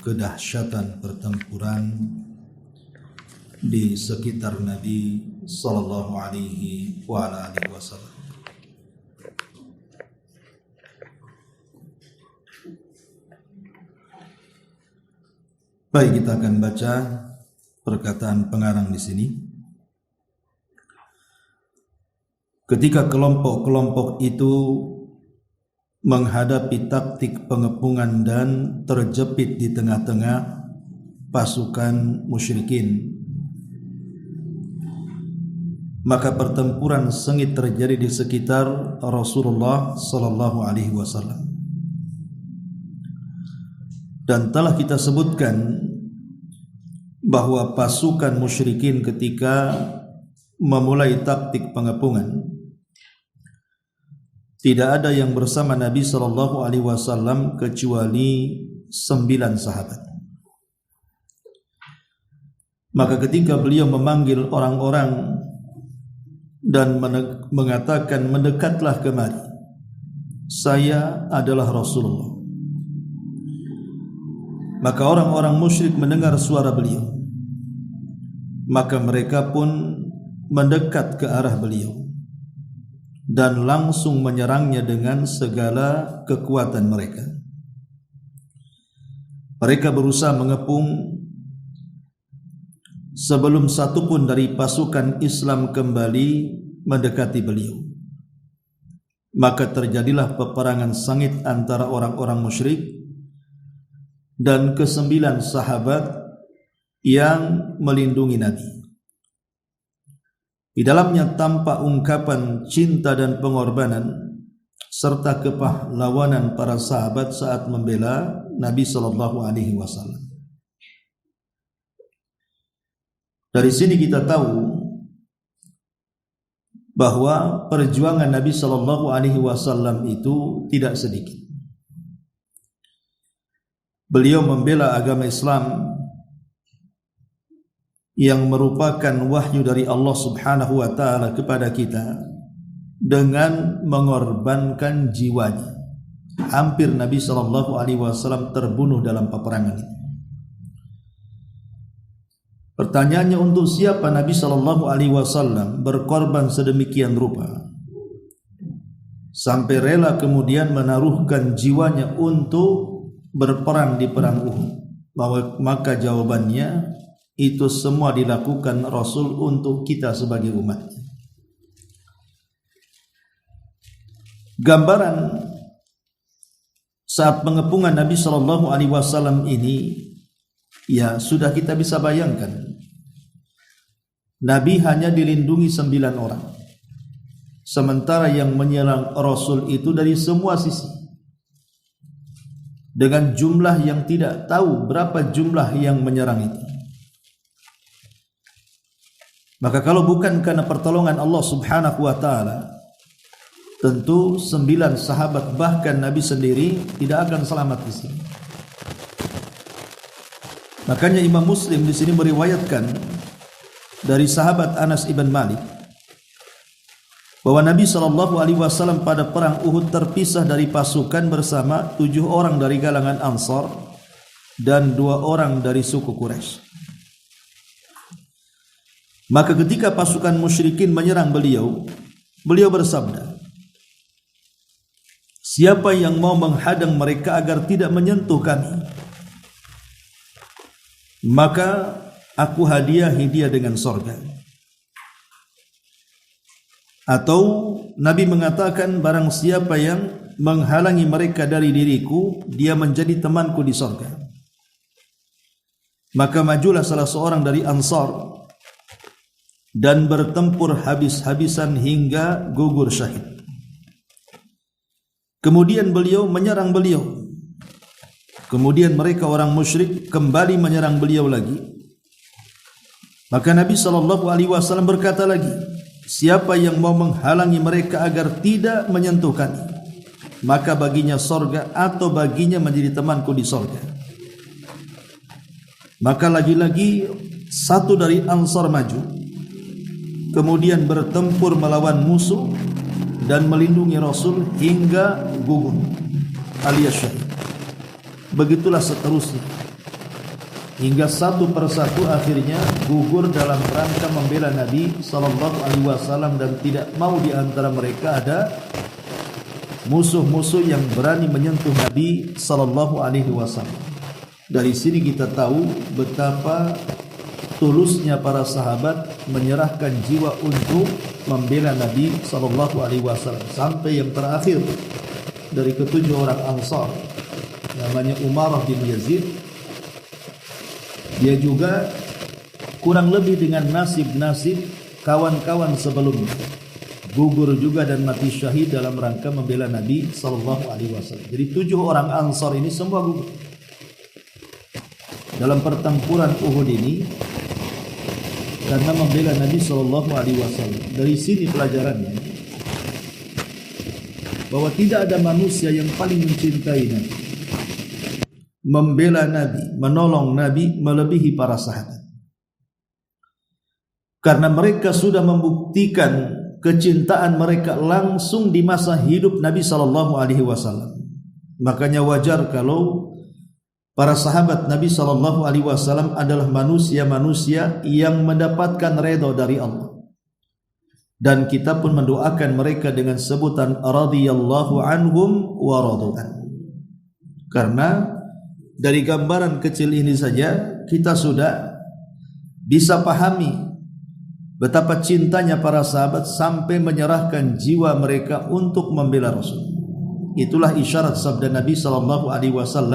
kedahsyatan pertempuran di sekitar Nabi sallallahu alaihi wasallam. Baik, kita akan baca perkataan pengarang di sini. Ketika kelompok-kelompok itu menghadapi taktik pengepungan dan terjepit di tengah-tengah pasukan musyrikin, maka pertempuran sengit terjadi di sekitar Rasulullah sallallahu alaihi wasallam. Dan telah kita sebutkan bahwa pasukan musyrikin ketika memulai taktik pengepungan, tidak ada yang bersama Nabi sallallahu alaihi wasallam kecuali 9 sahabat. Maka ketika beliau memanggil orang-orang dan mengatakan, "Mendekatlah kemari, saya adalah Rasulullah." Maka orang-orang musyrik mendengar suara beliau, maka mereka pun mendekat ke arah beliau dan langsung menyerangnya dengan segala kekuatan mereka. Mereka berusaha mengepung sebelum satupun dari pasukan Islam kembali mendekati beliau. Maka terjadilah peperangan sengit antara orang-orang musyrik dan ke-9 sahabat yang melindungi Nabi. Di dalamnya tampak ungkapan cinta dan pengorbanan serta kepahlawanan para sahabat saat membela Nabi sallallahu alaihi wasallam. Dari sini kita tahu bahwa perjuangan Nabi sallallahu alaihi wasallam itu tidak sedikit. Beliau membela agama Islam yang merupakan wahyu dari Allah Subhanahu wa taala kepada kita dengan mengorbankan jiwanya. Hampir Nabi sallallahu alaihi wasallam terbunuh dalam peperangan itu. Pertanyaannya, untuk siapa Nabi sallallahu alaihi wasallam berkorban sedemikian rupa sampai rela kemudian menaruhkan jiwanya untuk berperang di perang Uhud? Maka jawabannya, itu semua dilakukan Rasul untuk kita sebagai umat. Gambaran saat pengepungan Nabi sallallahu alaihi wasallam ini, ya sudah kita bisa bayangkan. Nabi hanya dilindungi 9 orang, sementara yang menyerang Rasul itu dari semua sisi, dengan jumlah yang tidak tahu berapa jumlah yang menyerang itu. Maka kalau bukan karena pertolongan Allah Subhanahu wa taala, tentu 9 sahabat bahkan Nabi sendiri tidak akan selamat di sini. Makanya Imam Muslim di sini meriwayatkan dari sahabat Anas ibn Malik bahwa Nabi sallallahu alaihi wasallam pada perang Uhud terpisah dari pasukan bersama 7 orang dari kalangan Ansar dan 2 orang dari suku Quraisy. Maka ketika pasukan musyrikin menyerang beliau, beliau bersabda, "Siapa yang mau menghadang mereka agar tidak menyentuh kami, maka aku hadiahi dia dengan sorga." Atau Nabi mengatakan, "Barang siapa yang menghalangi mereka dari diriku, dia menjadi temanku di sorga." Maka majulah salah seorang dari Ansar dan bertempur habis-habisan hingga gugur syahid. Kemudian beliau menyerang beliau. Kemudian mereka orang musyrik kembali menyerang beliau lagi. Maka Nabi sallallahu alaihi wasallam berkata lagi, "Siapa yang mau menghalangi mereka agar tidak menyentuh kami, maka baginya sorga atau baginya menjadi temanku di sorga." Maka lagi-lagi satu dari Ansar maju, kemudian bertempur melawan musuh dan melindungi Rasul hingga gugur alias syahid. Begitulah seterusnya hingga satu persatu akhirnya gugur dalam rangka membela Nabi SAW, dan tidak mau di antara mereka ada musuh-musuh yang berani menyentuh Nabi SAW. Dari sini kita tahu betapa tulusnya para sahabat menyerahkan jiwa untuk membela Nabi SAW, sampai yang terakhir dari ketujuh orang Ansar namanya Umarah bin Yazid, dia juga kurang lebih dengan nasib-nasib kawan-kawan sebelumnya, gugur juga dan mati syahid dalam rangka membela Nabi SAW. Jadi 7 orang Ansar ini semua gugur dalam pertempuran Uhud ini karena membela Nabi SAW. Dari sini pelajarannya bahwa tidak ada manusia yang paling mencintai Nabi, membela Nabi, menolong Nabi melebihi para sahabat. Karena mereka sudah membuktikan kecintaan mereka langsung di masa hidup Nabi SAW. Makanya wajar kalau para sahabat Nabi SAW adalah manusia-manusia yang mendapatkan redha dari Allah. Dan kita pun mendoakan mereka dengan sebutan radhiyallahu anhum wa radu'an. Karena dari gambaran kecil ini saja kita sudah bisa pahami betapa cintanya para sahabat sampai menyerahkan jiwa mereka untuk membela Rasul. Itulah isyarat sabda Nabi SAW,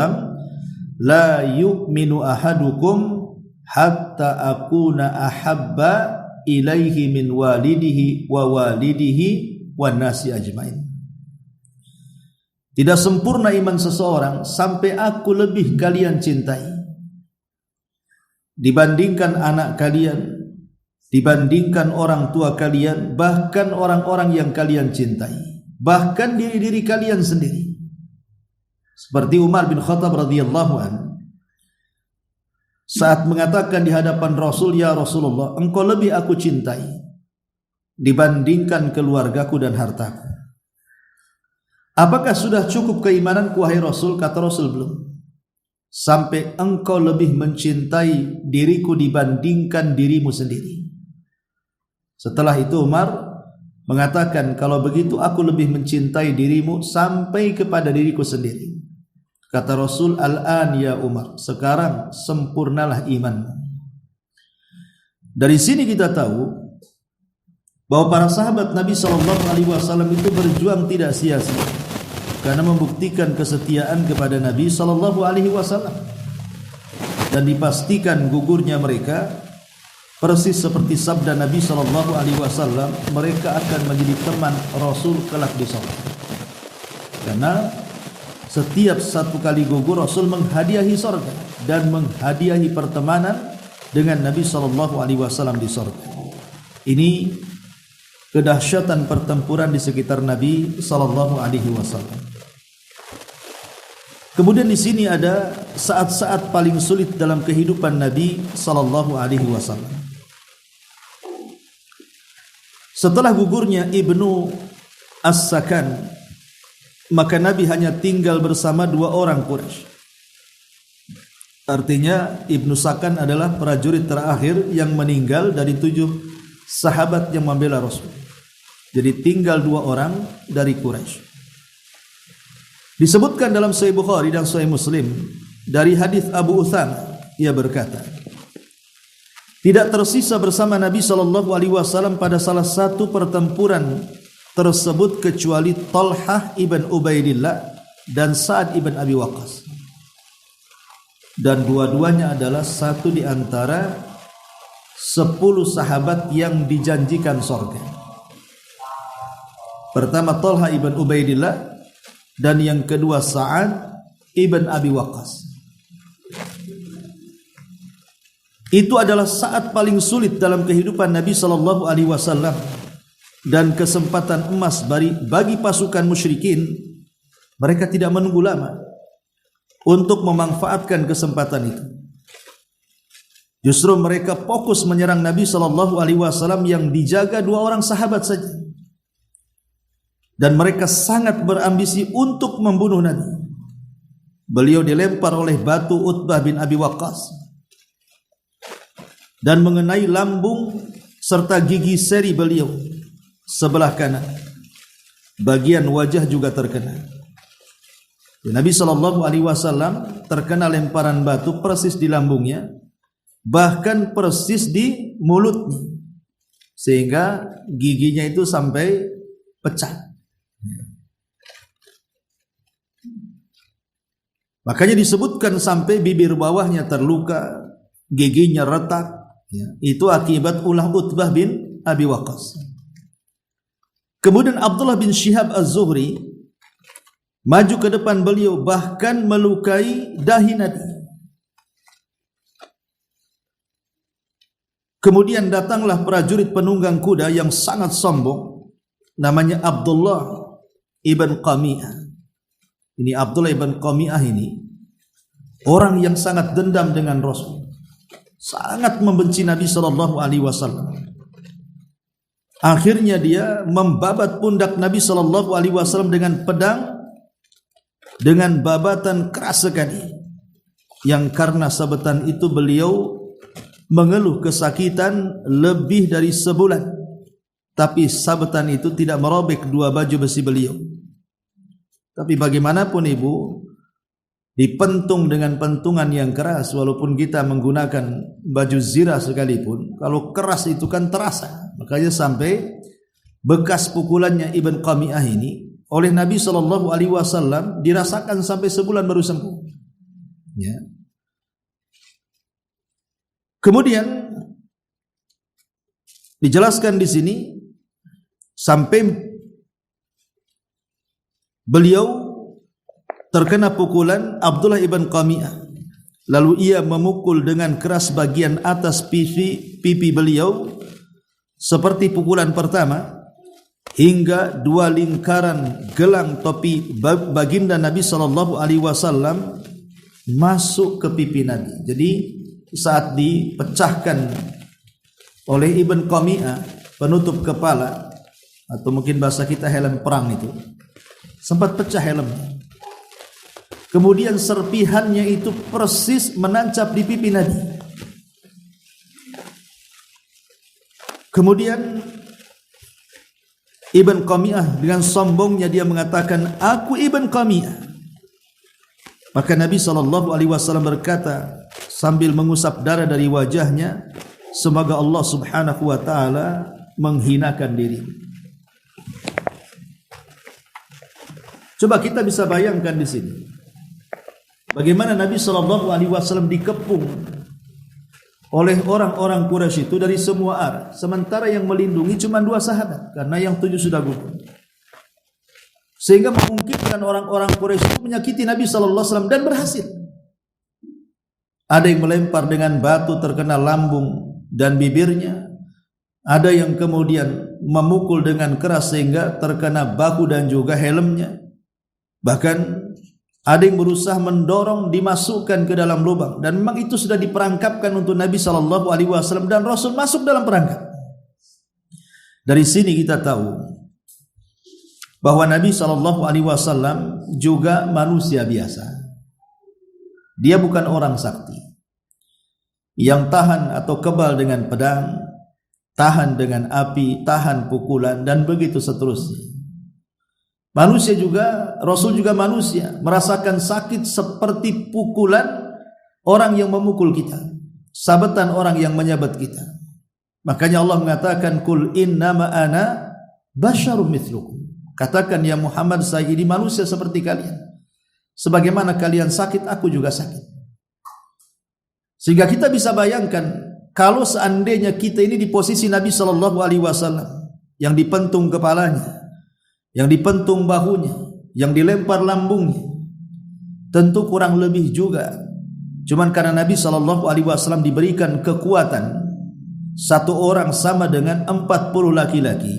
la yu'minu ahadukum hatta akuna ahabba ilaihi min walidihi wa nasi ajmain. Tidak sempurna iman seseorang sampai aku lebih kalian cintai dibandingkan anak kalian, dibandingkan orang tua kalian, bahkan orang-orang yang kalian cintai, bahkan diri-diri kalian sendiri. Seperti Umar bin Khattab radhiyallahu anhu saat mengatakan di hadapan Rasul, ya Rasulullah, engkau lebih aku cintai dibandingkan keluargaku dan hartaku. Apakah sudah cukup keimananku wahai Rasul? Kata Rasul, belum. Sampai engkau lebih mencintai diriku dibandingkan dirimu sendiri. Setelah itu Umar mengatakan, kalau begitu aku lebih mencintai dirimu sampai kepada diriku sendiri. Kata Rasul, al-an ya Umar, sekarang sempurnalah imanmu. Dari sini kita tahu bahwa para sahabat Nabi SAW itu berjuang tidak sia-sia karena membuktikan kesetiaan kepada Nabi SAW, dan dipastikan gugurnya mereka persis seperti sabda Nabi SAW, mereka akan menjadi teman Rasul kelak di surga. Karena setiap satu kali gugur Rasul menghadiahi surga dan menghadiahi pertemanan dengan Nabi SAW di surga. Ini kedahsyatan pertempuran di sekitar Nabi SAW. Kemudian di sini ada saat-saat paling sulit dalam kehidupan Nabi SAW. Setelah gugurnya Ibnu As-Sakan, maka Nabi hanya tinggal bersama 2 orang Quraisy. Artinya Ibnu Sakan adalah prajurit terakhir yang meninggal dari 7 sahabat yang membela Rasul. Jadi tinggal 2 orang dari Quraisy. Disebutkan dalam Sahih Bukhari dan Sahih Muslim dari hadis Abu Utsama, ia berkata, tidak tersisa bersama Nabi SAW pada salah satu pertempuran tersebut kecuali Talhah ibn Ubaidillah dan Sa'ad ibn Abi Waqqas, dan dua-duanya adalah satu di antara 10 sahabat yang dijanjikan surga. Pertama Talhah ibn Ubaidillah, dan yang kedua Sa'ad ibn Abi Waqqas. Itu adalah saat paling sulit dalam kehidupan Nabi SAW dan kesempatan emas bagi pasukan musyrikin. Mereka tidak menunggu lama untuk memanfaatkan kesempatan itu. Justru mereka fokus menyerang Nabi SAW yang dijaga 2 orang sahabat saja. Dan mereka sangat berambisi untuk membunuh Nabi. Beliau dilempar oleh batu Utbah bin Abi Waqqas dan mengenai lambung serta gigi seri beliau sebelah kanan. Bagian wajah juga terkena. Nabi SAW terkena lemparan batu persis di lambungnya, bahkan persis di mulutnya, sehingga giginya itu sampai pecah. Makanya disebutkan sampai bibir bawahnya terluka, giginya retak. Itu akibat ulah Utbah bin Abi Waqqas. Kemudian Abdullah bin Syihab Az-Zuhri maju ke depan beliau, bahkan melukai dahi Nabi. Kemudian datanglah prajurit penunggang kuda yang sangat sombong, namanya Abdullah ibn Qami'ah. Ini Abdullah ibn Qami'ah ini orang yang sangat dendam dengan Rasul, sangat membenci Nabi SAW. Akhirnya dia membabat pundak Nabi SAW dengan pedang, dengan babatan keras sekali, yang karena sabetan itu beliau mengeluh kesakitan lebih dari sebulan. Tapi sabetan itu tidak merobek dua baju besi beliau. Tapi bagaimanapun ibu, dipentung dengan pentungan yang keras, walaupun kita menggunakan baju zirah sekalipun, kalau keras itu kan terasa. Makanya sampai bekas pukulannya Ibn Qami'ah ini oleh Nabi SAW dirasakan sampai sebulan baru sembuh. Ya. Kemudian dijelaskan di sini sampai beliau terkena pukulan Abdullah ibn Qami'ah, lalu ia memukul dengan keras bagian atas pipi beliau seperti pukulan pertama, hingga dua lingkaran gelang topi baginda Nabi SAW masuk ke pipi Nabi. Jadi saat dipecahkan oleh Ibn Qami'ah penutup kepala, atau mungkin bahasa kita helm perang itu, sempat pecah helmnya. Kemudian serpihannya itu persis menancap di pipi Nabi. Kemudian Ibn Qami'ah dengan sombongnya dia mengatakan, "Aku Ibn Qami'ah." Maka Nabi SAW berkata sambil mengusap darah dari wajahnya, "Semoga Allah Subhanahu wa taala menghinakan diri." Coba kita bisa bayangkan di sini bagaimana Nabi SAW dikepung oleh orang-orang Quraisy itu dari semua arah, sementara yang melindungi cuma 2 sahabat karena yang 7 sudah gugur. Sehingga memungkinkan orang-orang Quraisy itu menyakiti Nabi SAW dan berhasil. Ada yang melempar dengan batu terkena lambung dan bibirnya, ada yang kemudian memukul dengan keras sehingga terkena bahu dan juga helmnya. Bahkan ada yang berusaha mendorong dimasukkan ke dalam lubang, dan memang itu sudah diperangkapkan untuk Nabi SAW, dan Rasul masuk dalam perangkap. Dari sini kita tahu bahwa Nabi SAW juga manusia biasa. Dia bukan orang sakti yang tahan atau kebal dengan pedang, tahan dengan api, tahan pukulan, dan begitu seterusnya. Manusia juga, Rasul juga manusia, merasakan sakit seperti pukulan orang yang memukul kita, sabetan orang yang menyabat kita. Makanya Allah mengatakan, "Qul innama ana basyarum mithlukum." Katakan ya Muhammad, saya ini manusia seperti kalian. Sebagaimana kalian sakit, aku juga sakit. Sehingga kita bisa bayangkan kalau seandainya kita ini di posisi Nabi SAW yang dipentung kepalanya, yang dipentung bahunya, yang dilempar lambungnya, tentu kurang lebih juga. Cuman karena Nabi SAW diberikan kekuatan, satu orang sama dengan 40 laki-laki,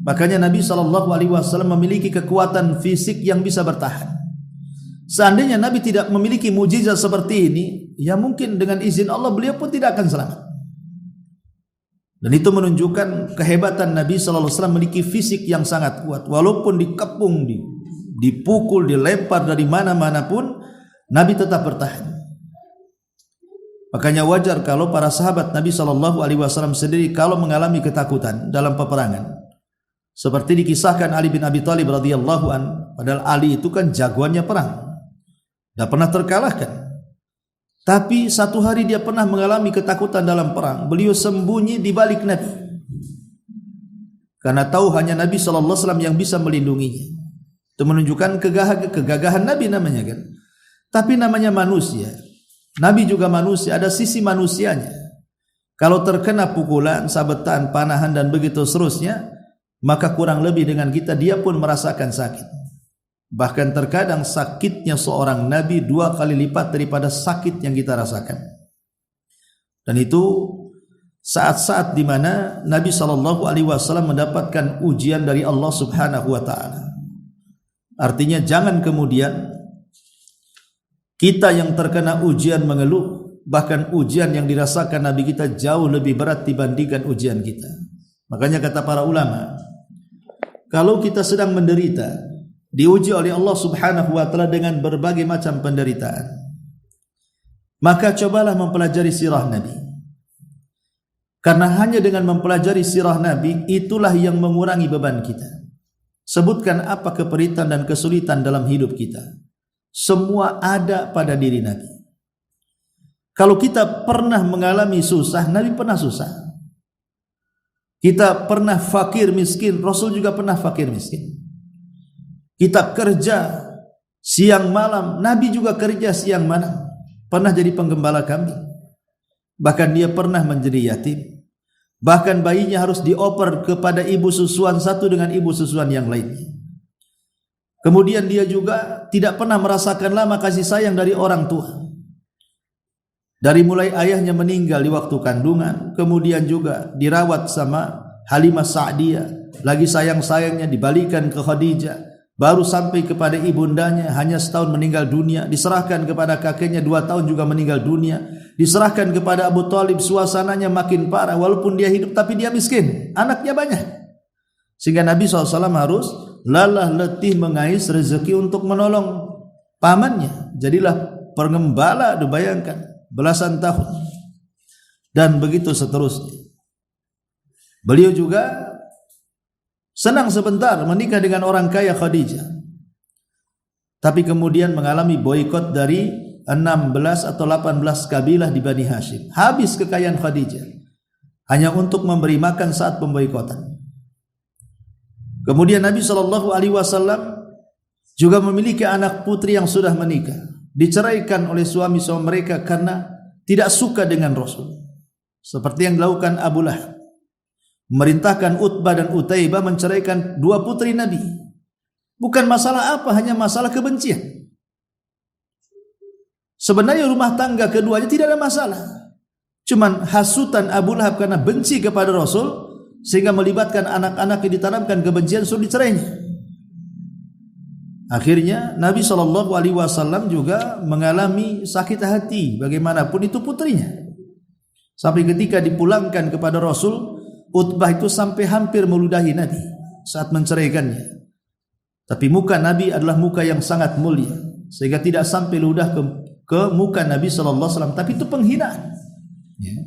makanya Nabi SAW memiliki kekuatan fisik yang bisa bertahan. Seandainya Nabi tidak memiliki mukjizat seperti ini, ya mungkin dengan izin Allah beliau pun tidak akan selamat. Dan itu menunjukkan kehebatan Nabi SAW memiliki fisik yang sangat kuat. Walaupun dikepung, dipukul, dilempar dari mana-mana pun, Nabi tetap bertahan. Makanya wajar kalau para sahabat Nabi SAW sendiri kalau mengalami ketakutan dalam peperangan, seperti dikisahkan Ali bin Abi Thalib radhiyallahu an, padahal Ali itu kan jagoannya perang, tidak pernah terkalahkan. Tapi satu hari dia pernah mengalami ketakutan dalam perang. Beliau sembunyi di balik Nabi, karena tahu hanya Nabi SAW yang bisa melindunginya. Itu menunjukkan kegagahan Nabi namanya kan. Tapi namanya manusia, Nabi juga manusia, ada sisi manusianya. Kalau terkena pukulan, sabetan, panahan dan begitu seterusnya, maka kurang lebih dengan kita, dia pun merasakan sakit. Bahkan terkadang sakitnya seorang Nabi 2 kali lipat daripada sakit yang kita rasakan. Dan itu saat-saat di mana Nabi SAW mendapatkan ujian dari Allah Subhanahu wa taala. Artinya jangan kemudian kita yang terkena ujian mengeluh, bahkan ujian yang dirasakan Nabi kita jauh lebih berat dibandingkan ujian kita. Makanya kata para ulama, kalau kita sedang menderita, diuji oleh Allah Subhanahu wa taala dengan berbagai macam penderitaan, maka cobalah mempelajari sirah Nabi. Karena hanya dengan mempelajari sirah Nabi itulah yang mengurangi beban kita. Sebutkan apa keperitan dan kesulitan dalam hidup kita, semua ada pada diri Nabi. Kalau kita pernah mengalami susah, Nabi pernah susah. Kita pernah fakir miskin, Rasul juga pernah fakir miskin. Kita kerja siang malam, Nabi juga kerja siang malam. Pernah jadi penggembala kambing. Bahkan dia pernah menjadi yatim. Bahkan bayinya harus dioper kepada ibu susuan satu dengan ibu susuan yang lainnya. Kemudian dia juga tidak pernah merasakan lama kasih sayang dari orang tua. Dari mulai ayahnya meninggal di waktu kandungan, kemudian juga dirawat sama Halimah Sa'diyah, lagi sayang-sayangnya dibalikan ke Khadijah, baru sampai kepada ibundanya hanya setahun meninggal dunia, diserahkan kepada kakeknya 2 tahun juga meninggal dunia, diserahkan kepada Abu Thalib, suasananya makin parah, walaupun dia hidup tapi dia miskin, anaknya banyak, sehingga Nabi SAW harus lelah letih mengais rezeki untuk menolong pamannya. Jadilah penggembala, dibayangkan belasan tahun, dan begitu seterusnya. Beliau juga senang sebentar menikah dengan orang kaya Khadijah, tapi kemudian mengalami boikot dari 16 atau 18 kabilah di Bani Hashim. Habis kekayaan Khadijah hanya untuk memberi makan saat pemboikotan. Kemudian Nabi SAW juga memiliki anak putri yang sudah menikah, diceraikan oleh suami-suami mereka karena tidak suka dengan Rasul. Seperti yang dilakukan Abu Lahab, memerintahkan Utbah dan Utaibah menceraikan 2 putri Nabi. Bukan masalah apa, hanya masalah kebencian. Sebenarnya rumah tangga keduanya tidak ada masalah, cuman hasutan Abu Lahab karena benci kepada Rasul sehingga melibatkan anak-anak yang ditanamkan kebencian, suruh dicerainya. Akhirnya Nabi SAW juga mengalami sakit hati, bagaimanapun itu putrinya. Sampai ketika dipulangkan kepada Rasul, Utbah itu sampai hampir meludahi Nabi saat menceraikannya. Tapi muka Nabi adalah muka yang sangat mulia, sehingga tidak sampai ludah ke muka Nabi SAW. Tapi itu penghinaan. Ya.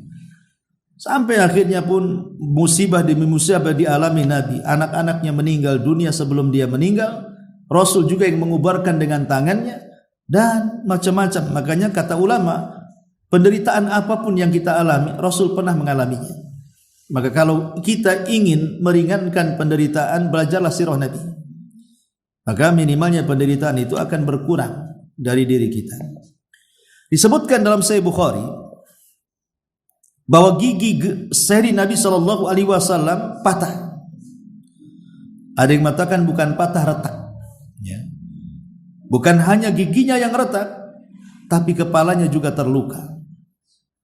Sampai akhirnya pun musibah demi musibah dialami Nabi. Anak-anaknya meninggal dunia sebelum dia meninggal. Rasul juga yang mengubarkan dengan tangannya, dan macam-macam. Makanya kata ulama, penderitaan apapun yang kita alami, Rasul pernah mengalaminya. Maka kalau kita ingin meringankan penderitaan, belajarlah sirah Nabi. Maka minimalnya penderitaan itu akan berkurang dari diri kita. Disebutkan dalam Sahih Bukhari bahwa gigi seri Nabi SAW patah. Ada yang mengatakan bukan patah, retak. Ya. Bukan hanya giginya yang retak, tapi kepalanya juga terluka.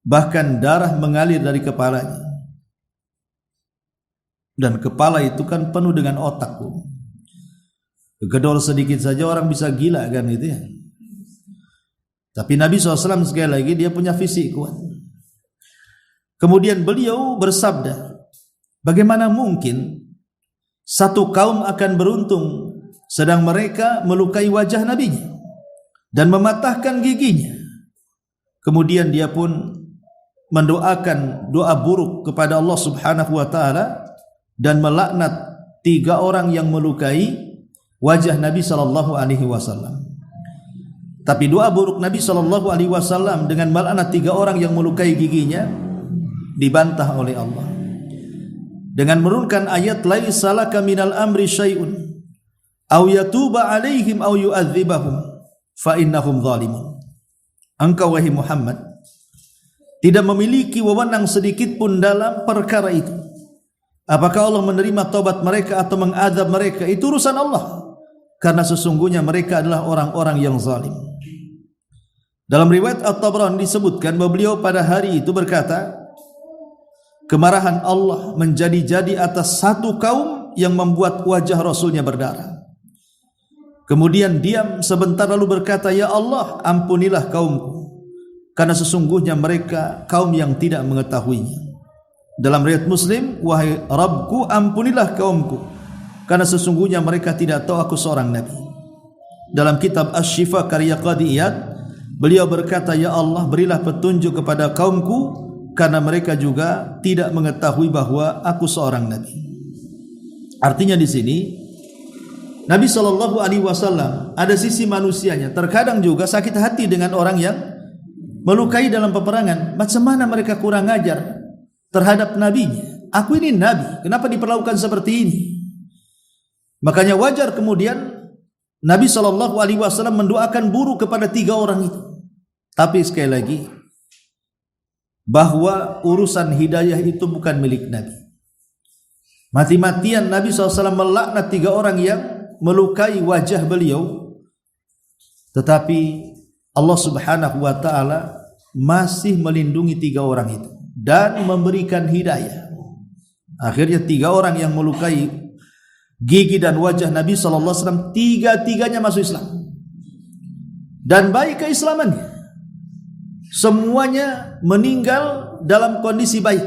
Bahkan darah mengalir dari kepalanya. Dan kepala itu kan penuh dengan otak. Kedor sedikit saja orang bisa gila kan itu ya. Tapi Nabi SAW sekali lagi dia punya fisik kuat. Kemudian beliau bersabda, bagaimana mungkin satu kaum akan beruntung sedang mereka melukai wajah nabinya dan mematahkan giginya. Kemudian dia pun mendoakan doa buruk kepada Allah Subhanahu wa taala dan melaknat 3 orang yang melukai wajah Nabi sallallahu alaihi wasallam. Tapi doa buruk Nabi sallallahu alaihi wasallam dengan melaknat 3 orang yang melukai giginya dibantah oleh Allah dengan menurunkan ayat laisa laka minal amri syai'un aw yatuba alaihim aw yu'adzibahum fa innahum zalimun. Engkau wahai Muhammad tidak memiliki wewenang sedikit pun dalam perkara itu. Apakah Allah menerima taubat mereka atau mengadab mereka? Itu urusan Allah. Karena sesungguhnya mereka adalah orang-orang yang zalim. Dalam riwayat At-Tabrani disebutkan bahwa beliau pada hari itu berkata, kemarahan Allah menjadi-jadi atas satu kaum yang membuat wajah Rasulnya berdarah. Kemudian diam sebentar lalu berkata, ya Allah, ampunilah kaumku, karena sesungguhnya mereka kaum yang tidak mengetahuinya. Dalam riwayat Muslim, wahai Rabbku, ampunilah kaumku, karena sesungguhnya mereka tidak tahu aku seorang nabi. Dalam kitab Asy-Syifa karya Qadhi Iyad, beliau berkata, ya Allah, berilah petunjuk kepada kaumku, karena mereka juga tidak mengetahui bahwa aku seorang nabi. Artinya di sini Nabi sallallahu alaihi wasallam ada sisi manusianya, terkadang juga sakit hati dengan orang yang melukai dalam peperangan. Macam mana mereka kurang ajar terhadap nabinya? Aku ini nabi, kenapa diperlakukan seperti ini? Makanya wajar kemudian Nabi sallallahu alaihi wasallam mendoakan buruk kepada 3 orang itu. Tapi sekali lagi, bahwa urusan hidayah itu bukan milik Nabi. Mati-matian Nabi SAW melaknat 3 orang yang melukai wajah beliau, tetapi Allah Subhanahu wa taala masih melindungi 3 orang itu dan memberikan hidayah. Akhirnya 3 orang yang melukai gigi dan wajah Nabi SAW, 3-3-nya masuk Islam dan baik keislamannya. Semuanya meninggal dalam kondisi baik.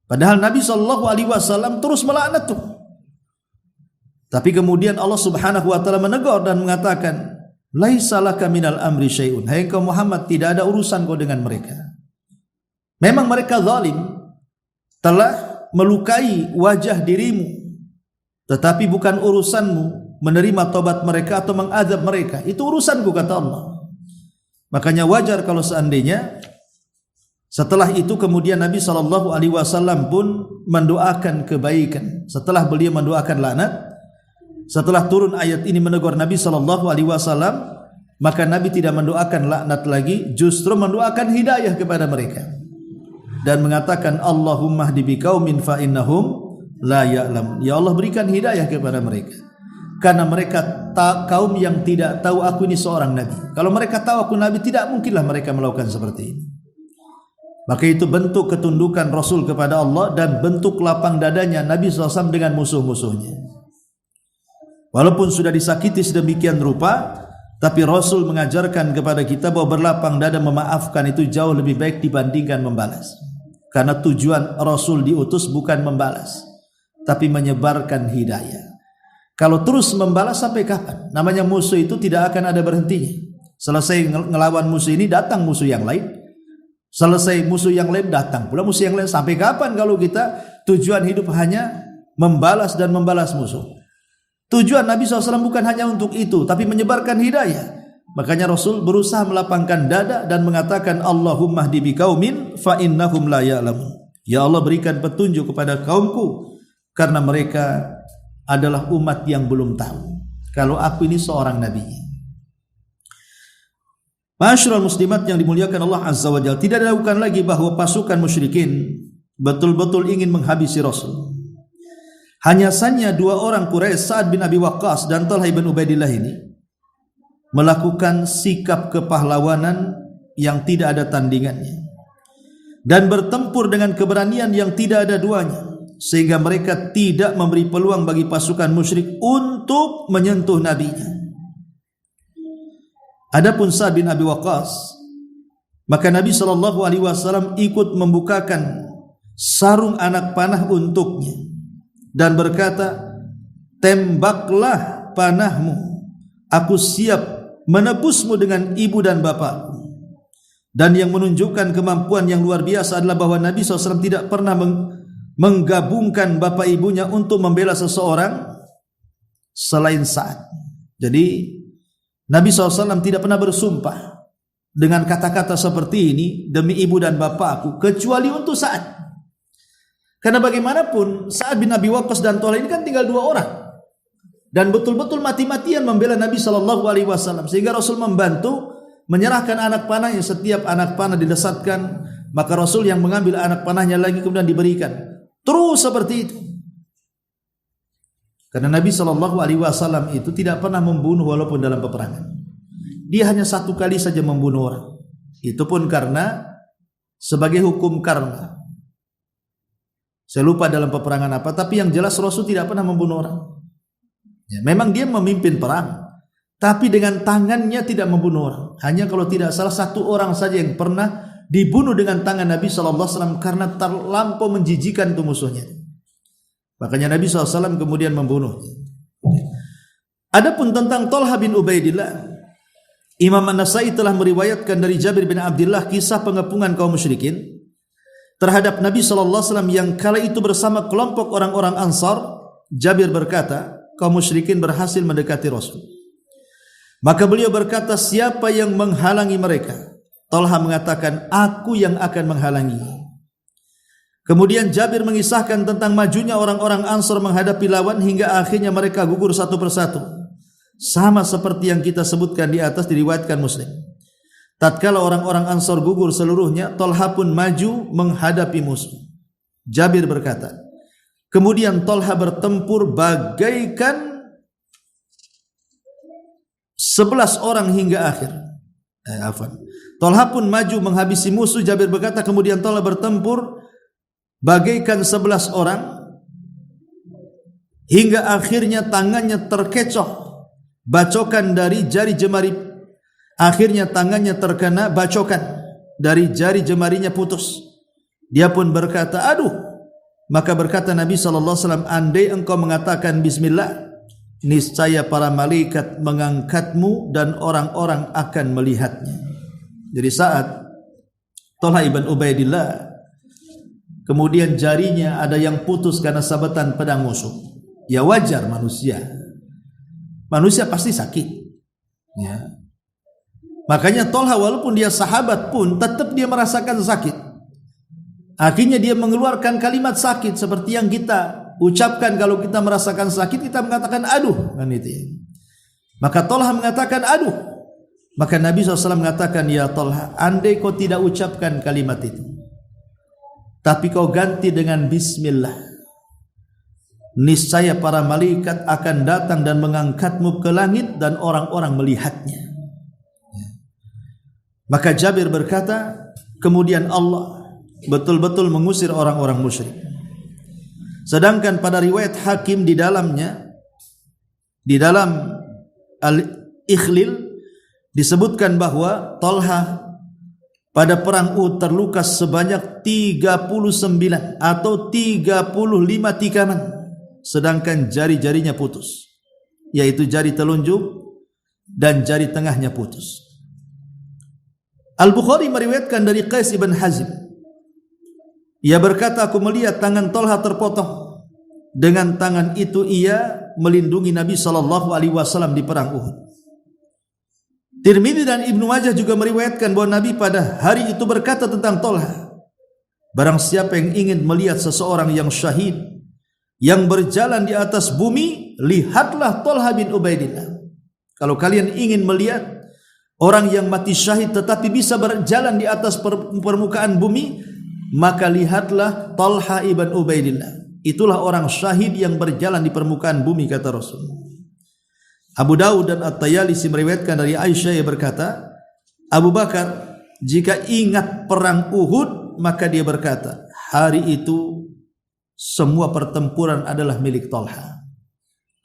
Padahal Nabi SAW terus melaknat tuh. Tapi kemudian Allah Subhanahu wa taala menegur dan mengatakan, laisa laka minal amri syai'un. Hai engkau Muhammad, tidak ada urusan kau dengan mereka. Memang mereka zalim, telah melukai wajah dirimu, tetapi bukan urusanmu menerima taubat mereka atau mengadab mereka. Itu urusanku, kata Allah. Makanya wajar kalau seandainya setelah itu kemudian Nabi SAW pun mendoakan kebaikan. Setelah beliau mendoakan laknat, setelah turun ayat ini menegur Nabi SAW, maka Nabi tidak mendoakan laknat lagi, justru mendoakan hidayah kepada mereka dan mengatakan, Allahumma hdi biqaumin fa innahum la ya'lamun. Ya Allah, berikan hidayah kepada mereka, karena mereka kaum yang tidak tahu aku ini seorang nabi. Kalau mereka tahu aku nabi, tidak mungkinlah mereka melakukan seperti ini. Maka itu bentuk ketundukan Rasul kepada Allah dan bentuk lapang dadanya Nabi SAW dengan musuh-musuhnya. Walaupun sudah disakiti sedemikian rupa, tapi Rasul mengajarkan kepada kita bahwa berlapang dada memaafkan itu jauh lebih baik dibandingkan membalas. Karena tujuan Rasul diutus bukan membalas, tapi menyebarkan hidayah. Kalau terus membalas sampai kapan? Namanya musuh itu tidak akan ada berhentinya. Selesai ngelawan musuh ini, datang musuh yang lain. Selesai musuh yang lain, datang pula musuh yang lain. Sampai kapan kalau kita tujuan hidup hanya membalas dan membalas musuh? Tujuan Nabi SAW bukan hanya untuk itu, tapi menyebarkan hidayah. Makanya Rasul berusaha melapangkan dada dan mengatakan, Allahumma hdi biqaumin fa innahum la ya'lamun. Ya Allah, berikan petunjuk kepada kaumku, karena mereka adalah umat yang belum tahu kalau aku ini seorang nabinya. Ma'asyiral muslimat yang dimuliakan Allah Azza wa Jalla, tidak dilakukan lagi bahwa pasukan musyrikin betul-betul ingin menghabisi Rasul. Hanya saja 2 orang Quraisy, Sa'ad bin Abi Waqqas dan Talha bin Ubaidillah ini melakukan sikap kepahlawanan yang tidak ada tandingannya dan bertempur dengan keberanian yang tidak ada duanya, sehingga mereka tidak memberi peluang bagi pasukan musyrik untuk menyentuh nabinya. Adapun Sa'ad bin Abi Waqqas, maka Nabi SAW ikut membukakan sarung anak panah untuknya dan berkata, tembaklah panahmu, aku siap menebusmu dengan ibu dan bapakmu. Dan yang menunjukkan kemampuan yang luar biasa adalah bahwa Nabi SAW tidak pernah menggabungkan bapak ibunya untuk membela seseorang selain Sa'ad. Jadi Nabi SAW tidak pernah bersumpah dengan kata-kata seperti ini, demi ibu dan bapakku, kecuali untuk Sa'ad. Karena bagaimanapun Sa'ad bin Abi Waqqas dan Thalha ini kan tinggal 2 orang, dan betul-betul mati-matian membela Nabi SAW, sehingga Rasul membantu menyerahkan anak panahnya. Setiap anak panah didesatkan, maka Rasul yang mengambil anak panahnya lagi kemudian diberikan. Terus seperti itu. Karena Nabi SAW itu tidak pernah membunuh walaupun dalam peperangan. Dia hanya 1 kali saja membunuh orang. Itu pun karena sebagai hukum karma. Saya lupa dalam peperangan apa, tapi yang jelas Rasul tidak pernah membunuh orang. Ya, memang dia memimpin perang, tapi dengan tangannya tidak membunuh orang. Hanya kalau tidak salah 1 orang saja yang pernah dibunuh dengan tangan Nabi SAW karena terlampau menjijikan itu musuhnya. Makanya Nabi SAW kemudian membunuh. Adapun tentang Thalha bin Ubaidillah, Imam An-Nasai telah meriwayatkan dari Jabir bin Abdullah kisah pengepungan kaum musyrikin terhadap Nabi SAW yang kala itu bersama kelompok orang-orang Ansar. Jabir berkata, kaum musyrikin berhasil mendekati Rasul. Maka beliau berkata, siapa yang menghalangi mereka? Thalha mengatakan, aku yang akan menghalangi. Kemudian Jabir mengisahkan tentang majunya orang-orang Ansar menghadapi lawan hingga akhirnya mereka gugur satu persatu. Sama seperti yang kita sebutkan di atas diriwayatkan Muslim. Tatkala orang-orang Ansar gugur seluruhnya, Thalha pun maju menghadapi musuh. Jabir berkata, kemudian Thalha bertempur bagaikan 11 orang hingga akhir. Thalha pun maju menghabisi musuh. Jabir berkata, kemudian Thalha bertempur bagaikan 11 orang hingga akhirnya tangannya terkecoh bacokan dari jari jemari. Akhirnya tangannya terkena bacokan dari jari jemarinya putus. Dia pun berkata, aduh. Maka berkata Nabi SAW, andai engkau mengatakan bismillah, niscaya para malaikat mengangkatmu dan orang-orang akan melihatnya. Jadi saat Thalha ibn Ubaidillah kemudian jarinya ada yang putus karena sabetan pedang musuh, ya wajar manusia pasti sakit, ya. Makanya Thalha walaupun dia sahabat pun tetap dia merasakan sakit. Akhirnya dia mengeluarkan kalimat sakit seperti yang kita ucapkan kalau kita merasakan sakit, kita mengatakan aduh, kan itu. Maka Thalha mengatakan aduh. Maka Nabi SAW mengatakan, ya Thalha, andai kau tidak ucapkan kalimat itu, tapi kau ganti dengan bismillah, niscaya para malaikat akan datang dan mengangkatmu ke langit dan orang-orang melihatnya. Maka Jabir berkata, kemudian Allah betul-betul mengusir orang-orang musyrik. Sedangkan pada riwayat Hakim di dalamnya, di dalam Al-Ikhlil disebutkan bahwa Thalha pada perang Uhud terluka sebanyak 39 atau 35 tikaman, sedangkan jari-jarinya putus, yaitu jari telunjuk dan jari tengahnya putus. Al-Bukhari meriwayatkan dari Qais ibn Hazim, ia berkata, aku melihat tangan Thalha terpotong. Dengan tangan itu ia melindungi Nabi SAW di perang Uhud. Tirmidzi dan Ibnu Majah juga meriwayatkan bahwa Nabi pada hari itu berkata tentang Thalha, barang siapa yang ingin melihat seseorang yang syahid, yang berjalan di atas bumi, lihatlah Thalha bin Ubaidillah. Kalau kalian ingin melihat orang yang mati syahid tetapi bisa berjalan di atas permukaan bumi, maka lihatlah Thalha ibn Ubaidillah. Itulah orang syahid yang berjalan di permukaan bumi, kata Rasul. Abu Dawud dan At-Tayalisi meriwayatkan dari Aisyah, yang berkata, Abu Bakar jika ingat perang Uhud, maka dia berkata, hari itu semua pertempuran adalah milik Thalha.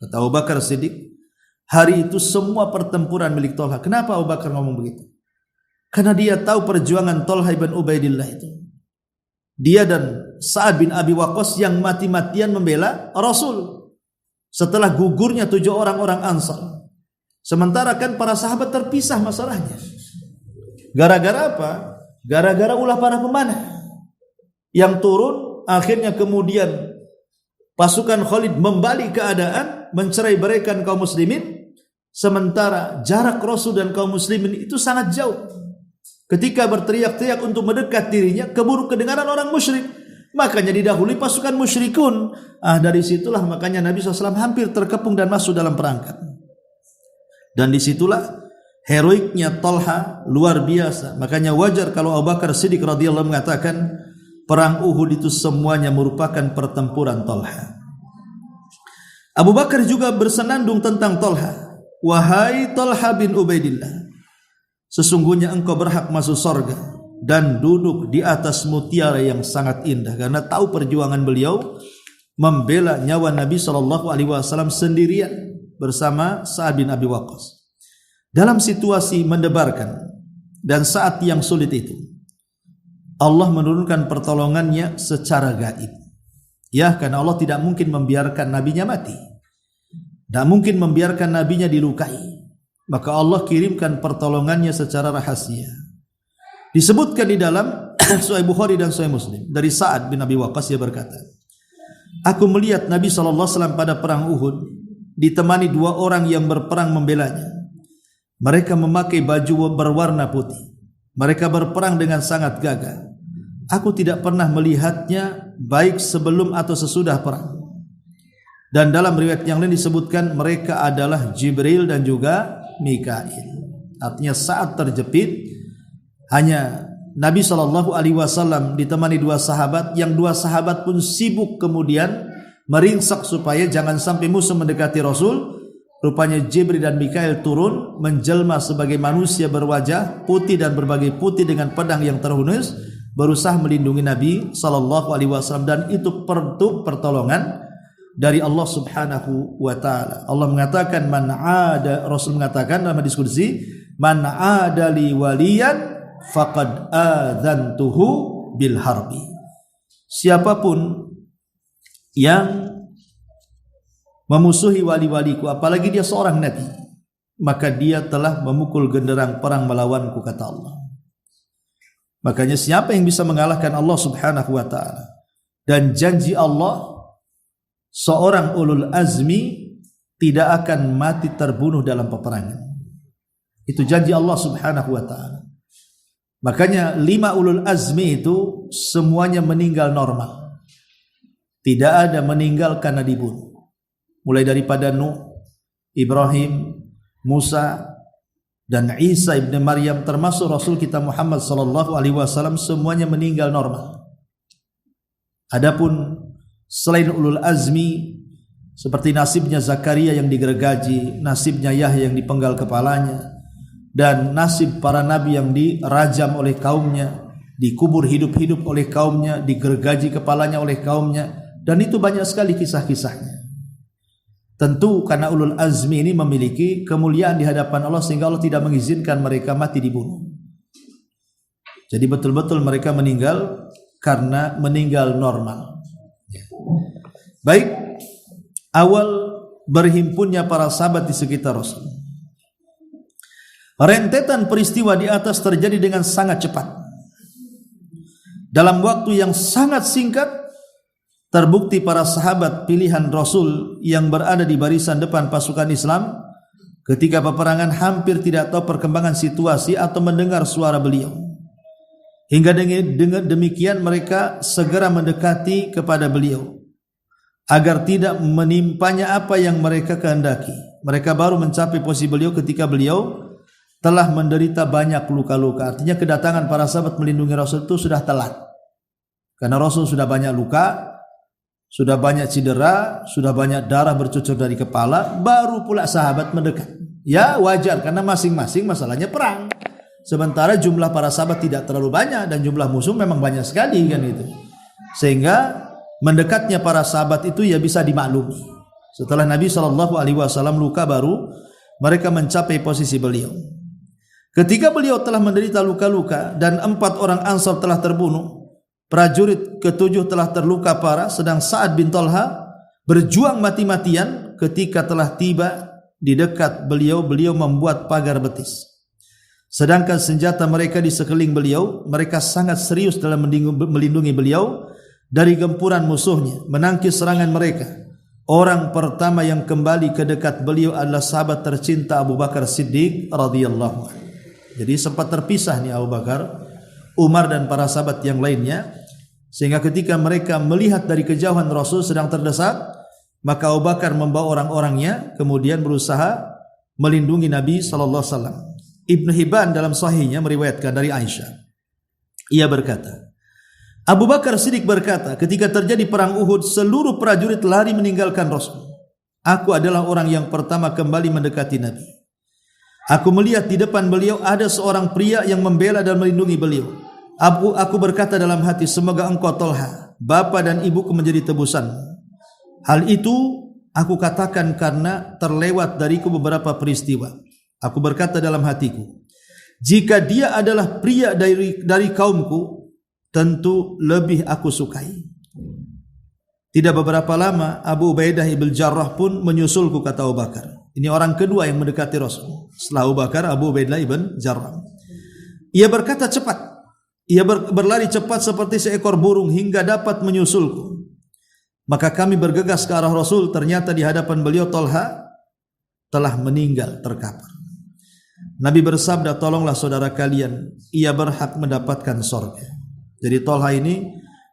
Kata Abu Bakar Siddiq, hari itu semua pertempuran milik Thalha. Kenapa Abu Bakar ngomong begitu? Karena dia tahu perjuangan Thalha ibn Ubaidillah itu. Dia dan Sa'ad bin Abi Waqqas yang mati-matian membela Rasul setelah gugurnya 7 orang-orang Ansar. Sementara kan para sahabat terpisah masalahnya. Gara-gara apa? gara-gara ulah para pemanah yang turun. Akhirnya kemudian pasukan Khalid membalik keadaan, mencerai-beraikan kaum muslimin, sementara jarak Rasul dan kaum muslimin itu sangat jauh. Ketika berteriak-teriak untuk mendekat dirinya, keburu kedengaran orang musyrik, makanya didahului pasukan musyrikun. Dari situlah makanya Nabi SAW hampir terkepung dan masuk dalam perangkap. Dan disitulah heroiknya Talha luar biasa. Makanya wajar kalau Abu Bakar Siddiq radhiyallahu mengatakan perang Uhud itu semuanya merupakan pertempuran Talha. Abu Bakar juga bersenandung tentang Talha. Wahai Talha bin Ubaidillah, sesungguhnya engkau berhak masuk surga dan duduk di atas mutiara yang sangat indah. Karena tahu perjuangan beliau membela nyawa Nabi SAW sendirian bersama Sa'ad bin Abi Waqqas dalam situasi mendebarkan. Dan saat yang sulit itu Allah menurunkan pertolongannya secara gaib. Ya, karena Allah tidak mungkin membiarkan nabinya mati, tidak mungkin membiarkan nabinya dilukai. Maka Allah kirimkan pertolongannya secara rahasia. Disebutkan di dalam Sahih Bukhari dan Sahih Muslim dari Sa'ad bin Abi Waqqas, dia berkata, aku melihat Nabi SAW pada perang Uhud ditemani 2 orang yang berperang membelanya. Mereka memakai baju berwarna putih. Mereka berperang dengan sangat gagah. Aku tidak pernah melihatnya baik sebelum atau sesudah perang. Dan dalam riwayat yang lain disebutkan mereka adalah Jibril dan juga Mikail. Artinya saat terjepit hanya Nabi SAW ditemani 2 sahabat, yang 2 sahabat pun sibuk kemudian meringsak supaya jangan sampai musuh mendekati Rasul. Rupanya Jibril dan Mikail turun menjelma sebagai manusia berwajah putih dan berbagai putih dengan pedang yang terhunus, berusaha melindungi Nabi SAW. Dan itu pertolongan dari Allah Subhanahu wa taala. Allah mengatakan Rasul mengatakan dalam hadis qudsi, man adali waliyan faqad adzantuhu bil harbi. Siapapun yang memusuhi wali-waliku, apalagi dia seorang nabi, maka dia telah memukul genderang perang melawanku, kata Allah. Makanya siapa yang bisa mengalahkan Allah Subhanahu wa taala? Dan janji Allah, seorang ulul azmi tidak akan mati terbunuh dalam peperangan. Itu janji Allah Subhanahu wa taala. Makanya 5 ulul azmi itu semuanya meninggal normal. Tidak ada meninggal karena dibunuh. Mulai daripada Nuh, Ibrahim, Musa, dan Isa ibn Maryam, termasuk Rasul kita Muhammad SAW, semuanya meninggal normal. Adapun selain ulul azmi, seperti nasibnya Zakaria yang digergaji, nasibnya Yahya yang dipenggal kepalanya, dan nasib para nabi yang dirajam oleh kaumnya, dikubur hidup-hidup oleh kaumnya, digergaji kepalanya oleh kaumnya, dan itu banyak sekali kisah-kisahnya. Tentu karena ulul azmi ini memiliki kemuliaan di hadapan Allah sehingga Allah tidak mengizinkan mereka mati dibunuh. Jadi betul-betul mereka meninggal karena meninggal normal. Baik, awal berhimpunnya para sahabat di sekitar Rasul. Rentetan peristiwa di atas terjadi dengan sangat cepat. Dalam waktu yang sangat singkat, terbukti para sahabat pilihan Rasul yang berada di barisan depan pasukan Islam ketika peperangan hampir tidak tahu perkembangan situasi atau mendengar suara beliau. Hingga dengan demikian mereka segera mendekati kepada beliau agar tidak menimpanya apa yang mereka kehendaki. Mereka baru mencapai posisi beliau ketika beliau telah menderita banyak luka-luka. Artinya kedatangan para sahabat melindungi Rasul itu sudah telat. Karena Rasul sudah banyak luka, sudah banyak cedera, sudah banyak darah bercucur dari kepala, baru pula sahabat mendekat. Ya wajar karena masing-masing masalahnya perang. Sementara jumlah para sahabat tidak terlalu banyak dan jumlah musuh memang banyak sekali kan itu. Sehingga mendekatnya para sahabat itu ya bisa dimaklumi. Setelah Nabi SAW luka baru mereka mencapai posisi beliau. Ketika beliau telah menderita luka-luka dan 4 orang Ansar telah terbunuh, prajurit ke-7 telah terluka parah, sedang Sa'ad bin Talha berjuang mati-matian. Ketika telah tiba di dekat beliau, beliau membuat pagar betis. Sedangkan senjata mereka di sekeliling beliau, mereka sangat serius dalam melindungi beliau dari gempuran musuhnya, menangkis serangan mereka. Orang pertama yang kembali ke dekat beliau adalah sahabat tercinta Abu Bakar Siddiq radhiyallahu anhu. Jadi sempat terpisah nih Abu Bakar, Umar dan para sahabat yang lainnya, sehingga ketika mereka melihat dari kejauhan Rasul sedang terdesak, maka Abu Bakar membawa orang-orangnya kemudian berusaha melindungi Nabi sallallahu alaihi wasallam. Ibnu Hibban dalam sahihnya meriwayatkan dari Aisyah, ia berkata, Abu Bakar Siddiq berkata, ketika terjadi perang Uhud, seluruh prajurit lari meninggalkan Rasul. Aku adalah orang yang pertama kembali mendekati Nabi. Aku melihat di depan beliau ada seorang pria yang membela dan melindungi beliau. Aku berkata dalam hati, semoga engkau Tolha, bapa dan ibuku menjadi tebusan. Hal itu aku katakan karena terlewat dariku beberapa peristiwa. Aku berkata dalam hatiku, jika dia adalah pria dari kaumku, tentu lebih aku sukai. Tidak beberapa lama Abu Ubaidah ibn Jarrah pun menyusulku, kata Abu Bakar. Ini orang kedua yang mendekati Rasul setelah Abu Bakar, Abu Ubaidah ibn Jarrah. Ia berkata cepat, ia berlari cepat seperti seekor burung hingga dapat menyusulku. Maka kami bergegas ke arah Rasul. Ternyata di hadapan beliau Tolha telah meninggal terkapar. Nabi bersabda, tolonglah saudara kalian, ia berhak mendapatkan surga. Jadi Tolha ini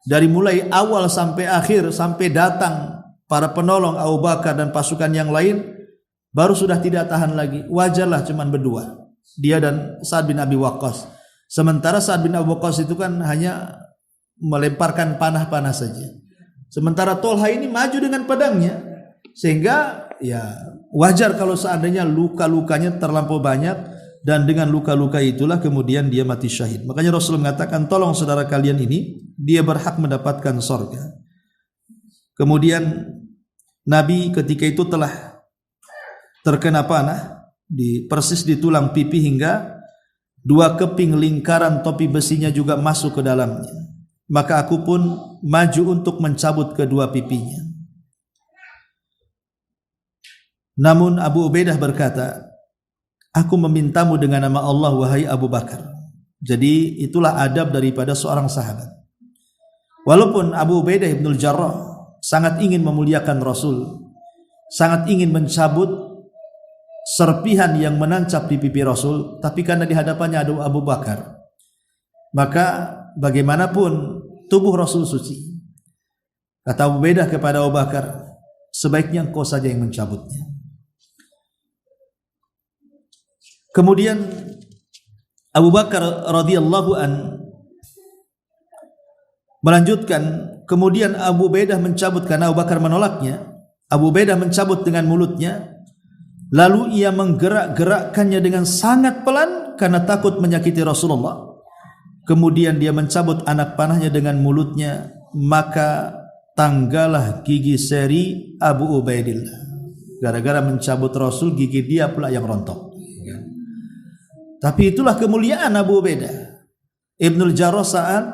dari mulai awal sampai akhir, sampai datang para penolong Abu Bakar dan pasukan yang lain, baru sudah tidak tahan lagi. Wajarlah cuman berdua, dia dan Sa'ad bin Abi Waqqas. Sementara Sa'ad bin Abi Waqqas itu kan hanya melemparkan panah-panah saja. Sementara Tolha ini maju dengan pedangnya, sehingga ya wajar kalau seandainya luka-lukanya terlampau banyak, dan dengan luka-luka itulah kemudian dia mati syahid. Makanya Rasul mengatakan, tolong saudara kalian ini, dia berhak mendapatkan surga. Kemudian Nabi ketika itu telah terkena panah persis di tulang pipi, hingga 2 keping lingkaran topi besinya juga masuk ke dalamnya. Maka aku pun maju untuk mencabut kedua pipinya. Namun Abu Ubaidah berkata, aku memintamu dengan nama Allah, wahai Abu Bakar. Jadi itulah adab daripada seorang sahabat. Walaupun Abu Ubaidah ibn Jarrah sangat ingin memuliakan Rasul, sangat ingin mencabut serpihan yang menancap di pipi Rasul, tapi karena di hadapannya ada Abu Bakar, maka bagaimanapun tubuh Rasul suci. Kata Abu Ubaidah kepada Abu Bakar, sebaiknya engkau saja yang mencabutnya. Kemudian Abu Bakar radhiyallahu an melanjutkan, kemudian Abu Ubaidah mencabut karena Abu Bakar menolaknya. Abu Ubaidah mencabut dengan mulutnya, lalu ia menggerak-gerakkannya dengan sangat pelan karena takut menyakiti Rasulullah. Kemudian dia mencabut anak panahnya dengan mulutnya, maka tanggalah gigi seri Abu Ubaidillah. Gara-gara mencabut Rasul, gigi dia pula yang rontok. Tapi itulah kemuliaan Abu Ubaidah Ibnul Jarrah saat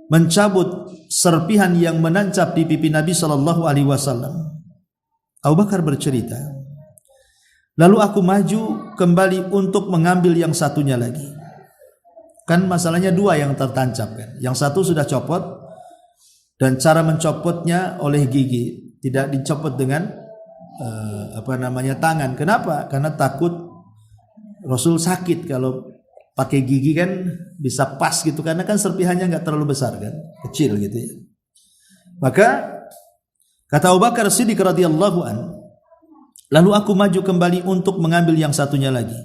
mencabut serpihan yang menancap di pipi Nabi sallallahu alaihi wasallam. Abu Bakar bercerita, lalu aku maju kembali untuk mengambil yang satunya lagi. Kan masalahnya 2 yang tertancap kan. Yang satu sudah copot, dan cara mencopotnya oleh gigi, tidak dicopot dengan tangan. Kenapa? Karena takut Rasul sakit kalau pakai gigi, kan bisa pas gitu, karena kan serpihannya enggak terlalu besar kan, kecil gitu ya. Maka kata Abu Bakar Siddiq radhiyallahu an, lalu aku maju kembali untuk mengambil yang satunya lagi.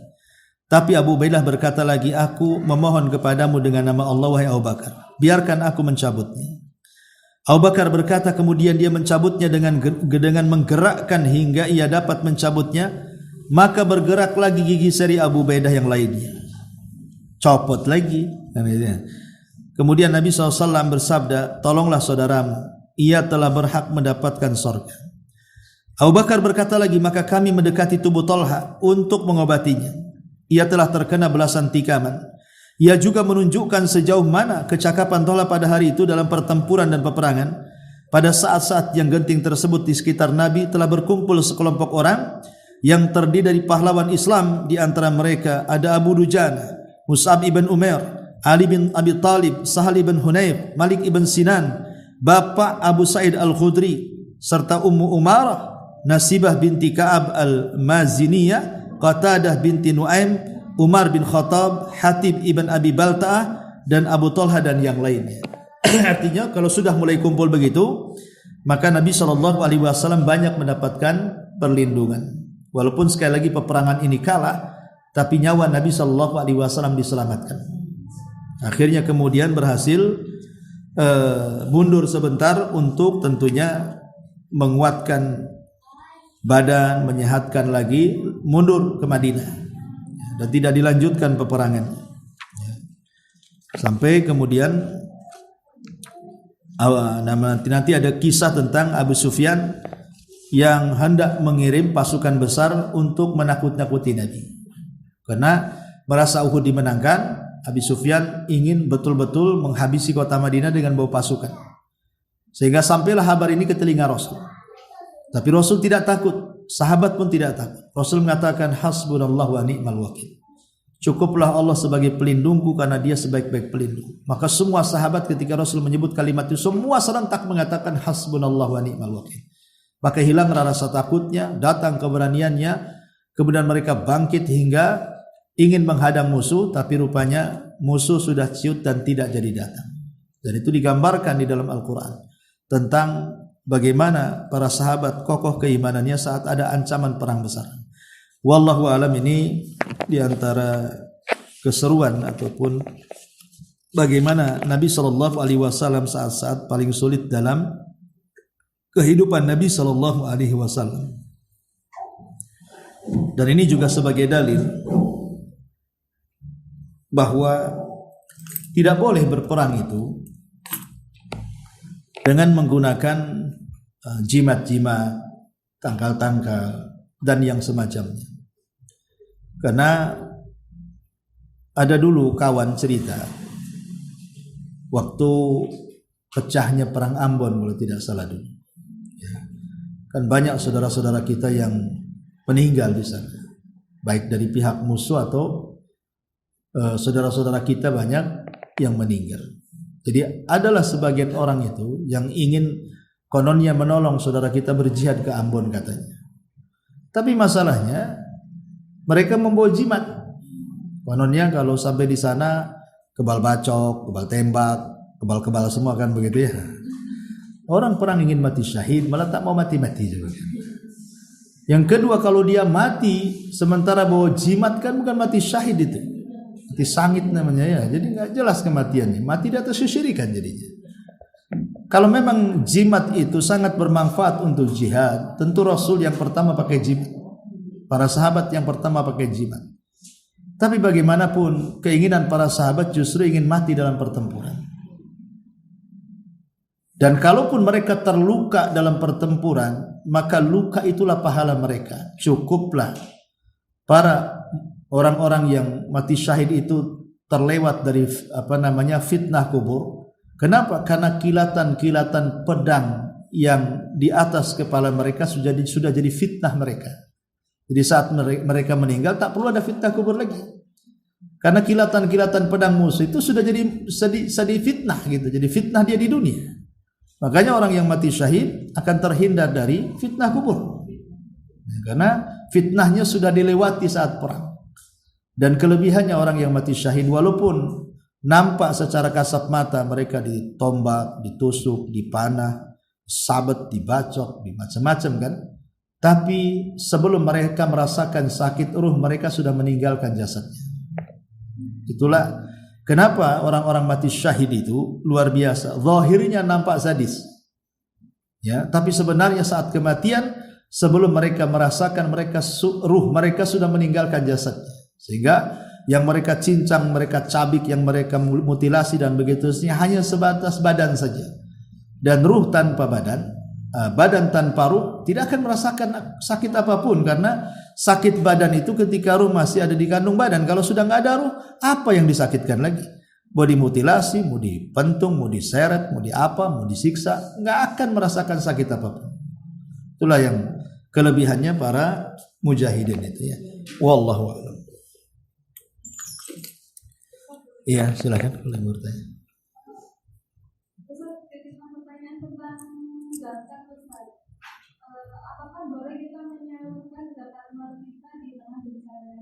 Tapi Abu Ubaidah berkata lagi, aku memohon kepadamu dengan nama Allah, wahai Abu Bakar, biarkan aku mencabutnya. Abu Bakar berkata, kemudian dia mencabutnya dengan menggerakkan hingga ia dapat mencabutnya. Maka bergerak lagi gigi seri Abu Ubaidah yang lainnya, copot lagi. Kemudian Nabi SAW bersabda, tolonglah saudaramu, ia telah berhak mendapatkan surga. Abu Bakar berkata lagi, maka kami mendekati tubuh Tolha untuk mengobatinya. Ia telah terkena belasan tikaman. Ia juga menunjukkan sejauh mana kecakapan Tolha pada hari itu dalam pertempuran dan peperangan. Pada saat-saat yang genting tersebut, di sekitar Nabi telah berkumpul sekelompok orang yang terdiri dari pahlawan Islam. Di antara mereka ada Abu Dujana, Mus'ab ibn Umair, Ali bin Abi Talib, Sahal ibn Hunayf, Malik ibn Sinan, bapak Abu Sa'id Al-Khudri, serta Ummu Umarah, Nasibah binti Ka'ab Al-Maziniyah, Qatadah binti Nuaim, Umar bin Khattab, Hatib ibn Abi Balta'ah, dan Abu Talha dan yang lainnya. Artinya kalau sudah mulai kumpul begitu, maka Nabi SAW banyak mendapatkan perlindungan. Walaupun sekali lagi peperangan ini kalah, tapi nyawa Nabi SAW diselamatkan. Akhirnya kemudian berhasil mundur sebentar untuk tentunya menguatkan badan, menyehatkan lagi, mundur ke Madinah dan tidak dilanjutkan peperangan. Sampai kemudian nanti ada kisah tentang Abu Sufyan yang hendak mengirim pasukan besar untuk menakut-nakuti Nabi. Karena merasa Uhud dimenangkan, Abu Sufyan ingin betul-betul menghabisi kota Madinah dengan bawa pasukan. Sehingga sampailah kabar ini ke telinga Rasul. Tapi Rasul tidak takut, sahabat pun tidak takut. Rasul mengatakan hasbunallahu wa ni'mal wakil. Cukuplah Allah sebagai pelindungku karena dia sebaik-baik pelindung. Maka semua sahabat ketika Rasul menyebut kalimat itu semua serentak mengatakan hasbunallahu wa ni'mal wakil. Maka hilang rasa takutnya, datang keberaniannya, kemudian mereka bangkit hingga ingin menghadang musuh, tapi rupanya musuh sudah ciut dan tidak jadi datang. Dan itu digambarkan di dalam Al-Quran tentang bagaimana para sahabat kokoh keimanannya saat ada ancaman perang besar. Wallahu alam, ini diantara keseruan ataupun bagaimana Nabi SAW saat-saat paling sulit dalam kehidupan Nabi SAW. Dan ini juga sebagai dalil bahwa tidak boleh berperang itu dengan menggunakan jimat-jimat, tangkal-tangkal dan yang semacamnya. Karena ada dulu kawan cerita waktu pecahnya perang Ambon kalau tidak salah dulu. Kan banyak saudara-saudara kita yang meninggal di sana, baik dari pihak musuh atau saudara-saudara kita banyak yang meninggal. Jadi adalah sebagian orang itu yang ingin kononnya menolong saudara kita berjihad ke Ambon katanya. Tapi masalahnya mereka membawa jimat. Kononnya kalau sampai di sana kebal bacok, kebal tembak, kebal-kebal semua kan begitu ya. Orang perang ingin mati syahid malah tak mau mati-mati juga. Yang kedua, kalau dia mati sementara bawa jimat kan bukan mati syahid itu. Mati sangit namanya ya. Jadi enggak jelas kematiannya. Mati di atas kesyirikan jadinya. Kalau memang jimat itu sangat bermanfaat untuk jihad, tentu Rasul yang pertama pakai jimat. Para sahabat yang pertama pakai jimat. Tapi bagaimanapun keinginan para sahabat justru ingin mati dalam pertempuran. Dan kalaupun mereka terluka dalam pertempuran, maka luka itulah pahala mereka. Cukuplah para orang-orang yang mati syahid itu terlewat dari fitnah kubur. Kenapa? Karena kilatan-kilatan pedang yang di atas kepala mereka sudah jadi fitnah mereka. Jadi saat mereka meninggal tak perlu ada fitnah kubur lagi. Karena kilatan-kilatan pedang musuh itu sudah jadi fitnah gitu. Jadi fitnah dia di dunia. Makanya orang yang mati syahid akan terhindar dari fitnah kubur. Karena fitnahnya sudah dilewati saat perang. Dan kelebihannya orang yang mati syahid walaupun nampak secara kasat mata mereka ditombak, ditusuk, dipanah, sabet, dibacok, macam-macam kan. Tapi sebelum mereka merasakan sakit ruh, mereka sudah meninggalkan jasadnya. Itulah kenapa orang-orang mati syahid itu luar biasa. Zahirnya nampak sadis. Ya, tapi sebenarnya saat kematian sebelum mereka merasakan ruh mereka sudah meninggalkan jasadnya. Sehingga yang mereka cincang, mereka cabik, yang mereka mutilasi dan begitu hanya sebatas badan saja. Dan ruh tanpa badan, badan tanpa ruh tidak akan merasakan sakit apapun, karena sakit badan itu ketika ruh masih ada di kandung badan. Kalau sudah nggak ada ruh, apa yang disakitkan lagi? Mau dimutilasi, mau dipentung, mau diseret, mau diapa, mau disiksa, nggak akan merasakan sakit apapun. Itulah yang kelebihannya para mujahidin itu ya. Wallahu a'lam. Iya, silakan kalau yang bertanya. Apakah boleh kita menyalurkan zakat mal kita di tengah bencana?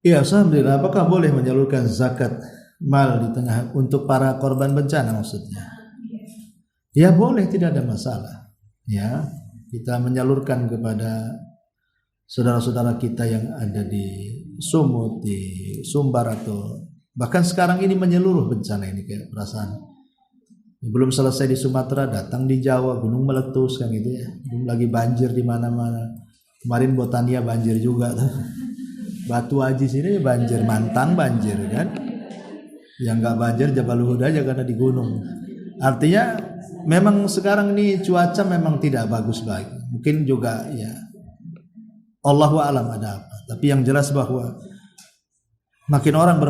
Iya, alhamdulillah. Apakah boleh menyalurkan zakat mal di tengah untuk para korban bencana maksudnya? Ya boleh, tidak ada masalah. Ya, kita menyalurkan kepada saudara-saudara kita yang ada di Sumut, di Sumbar, atau bahkan sekarang ini menyeluruh bencana ini kayak perasaan. Belum selesai di Sumatera, datang di Jawa, gunung meletus kan gitu ya. Belum lagi banjir di mana-mana. Kemarin Botania banjir juga tuh. Batu Aji sini banjir, Mantang banjir kan. Yang nggak banjir Jabal Uhud aja karena di gunung. Artinya memang sekarang ini cuaca memang tidak bagus baik. Mungkin juga ya Allahu a'lam ada apa. Tapi yang jelas bahwa makin orang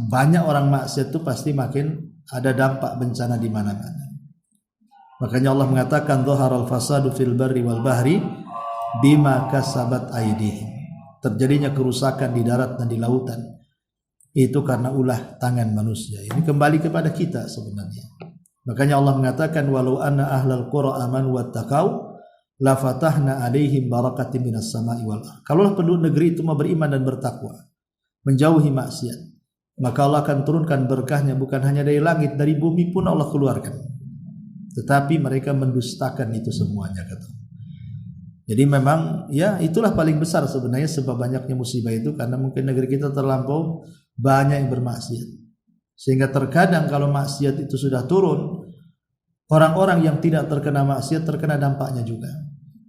banyak orang maksiat itu pasti makin ada dampak bencana di mana-mana. Makanya Allah mengatakan dhaharal fasadu fil barri wal bahri bima kasabat aydihim. Terjadinya kerusakan di darat dan di lautan itu karena ulah tangan manusia. Ini kembali kepada kita sebenarnya. Makanya Allah mengatakan walau anna ahlal qura amanu wattaqau la fatahna alaihim barakatim minas sama'i wal ardh. Kalaulah penduduk negeri itu mau beriman dan bertakwa, menjauhi maksiat, maka Allah akan turunkan berkahnya bukan hanya dari langit, dari bumi pun Allah keluarkan. Tetapi mereka mendustakan itu semuanya, kata. Jadi memang ya itulah paling besar sebenarnya sebab banyaknya musibah itu, karena mungkin negeri kita terlampau banyak yang bermaksiat. Sehingga terkadang kalau maksiat itu sudah turun, orang-orang yang tidak terkena maksiat terkena dampaknya juga.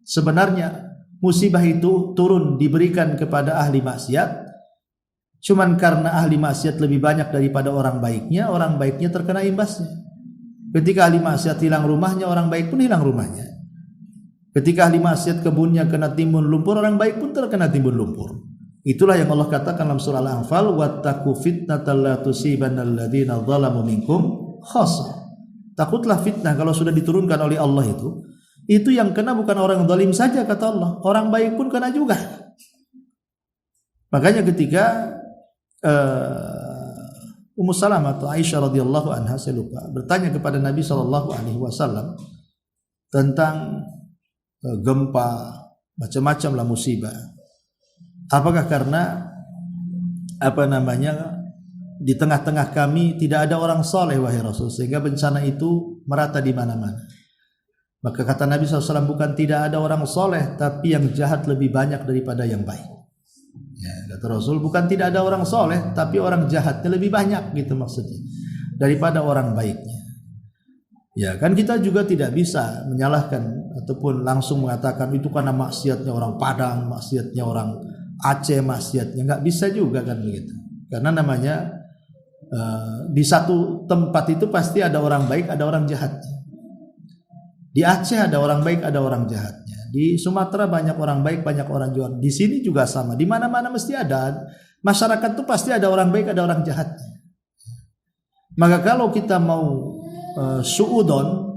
Sebenarnya musibah itu turun diberikan kepada ahli maksiat, cuman karena ahli maksiat lebih banyak daripada orang baiknya terkena imbasnya. Ketika ahli maksiat hilang rumahnya, orang baik pun hilang rumahnya. Ketika ahli maksiat kebunnya kena timbun lumpur, orang baik pun terkena timbun lumpur. Itulah yang Allah katakan dalam surah Al-Anfal, wattaqu fitnatal la tusibannal ladzina dzalamu minkum khassah. Takutlah fitnah kalau sudah diturunkan oleh Allah itu yang kena bukan orang zalim saja, kata Allah, orang baik pun kena juga. Makanya ketika Ummu Salamah atau Aisyah radhiyallahu anha, saya lupa, bertanya kepada Nabi sallallahu alaihi wasallam tentang gempa, macam-macam lah musibah. Apakah karena di tengah-tengah kami tidak ada orang soleh wahai Rasul, sehingga bencana itu merata di mana-mana? Maka kata Nabi SAW, bukan tidak ada orang soleh, tapi yang jahat lebih banyak daripada yang baik. Ya, kata Rasul, bukan tidak ada orang soleh, tapi orang jahatnya lebih banyak, gitu maksudnya, daripada orang baiknya. Ya kan kita juga tidak bisa menyalahkan ataupun langsung mengatakan itu karena maksiatnya orang Padang, maksiatnya orang Aceh, maksiatnya, nggak bisa juga kan begitu. Karena namanya di satu tempat itu pasti ada orang baik, ada orang jahatnya. Di Aceh ada orang baik, ada orang jahatnya. Di Sumatera banyak orang baik, banyak orang jahat. Di sini juga sama. Di mana-mana mesti ada. Masyarakat itu pasti ada orang baik, ada orang jahatnya. Maka kalau kita mau suudon,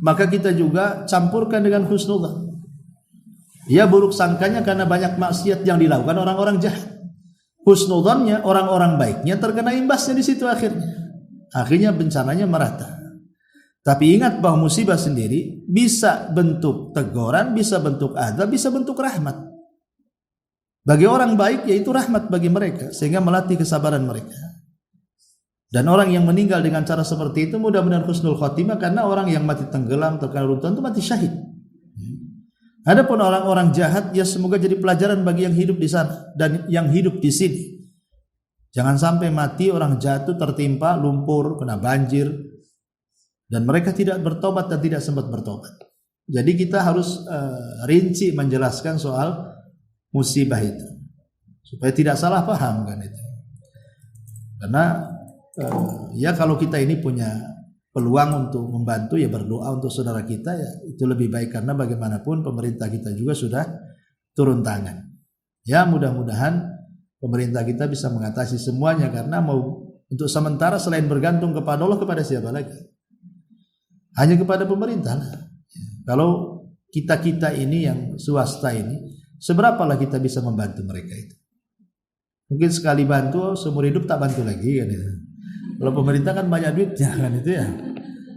maka kita juga campurkan dengan husnudzan. Ya, buruk sangkanya karena banyak maksiat yang dilakukan orang-orang jahat. Husnudzannya orang-orang baiknya terkena imbasnya di situ akhirnya bencananya merata. Tapi ingat bahwa musibah sendiri bisa bentuk teguran, bisa bentuk azab, bisa bentuk rahmat. Bagi orang baik yaitu rahmat bagi mereka, sehingga melatih kesabaran mereka. Dan orang yang meninggal dengan cara seperti itu mudah-mudahan husnul khotimah, karena orang yang mati tenggelam terkena runtuhan itu mati syahid. Adapun orang-orang jahat, ya semoga jadi pelajaran bagi yang hidup di sana dan yang hidup di sini. Jangan sampai mati orang jatuh tertimpa lumpur, kena banjir, dan mereka tidak bertobat dan tidak sempat bertobat. Jadi kita harus rinci menjelaskan soal musibah itu supaya tidak salah paham kan itu. Karena ya kalau kita ini punya peluang untuk membantu, ya berdoa untuk saudara kita, ya itu lebih baik, karena bagaimanapun pemerintah kita juga sudah turun tangan. Ya mudah-mudahan pemerintah kita bisa mengatasi semuanya, karena mau untuk sementara selain bergantung kepada Allah, kepada siapa lagi? Hanya kepada pemerintah. Kalau kita ini yang swasta ini, seberapalah kita bisa membantu mereka itu? Mungkin sekali bantu seumur hidup tak bantu lagi kan itu. Kalau pemerintah kan banyak duitnya kan itu ya.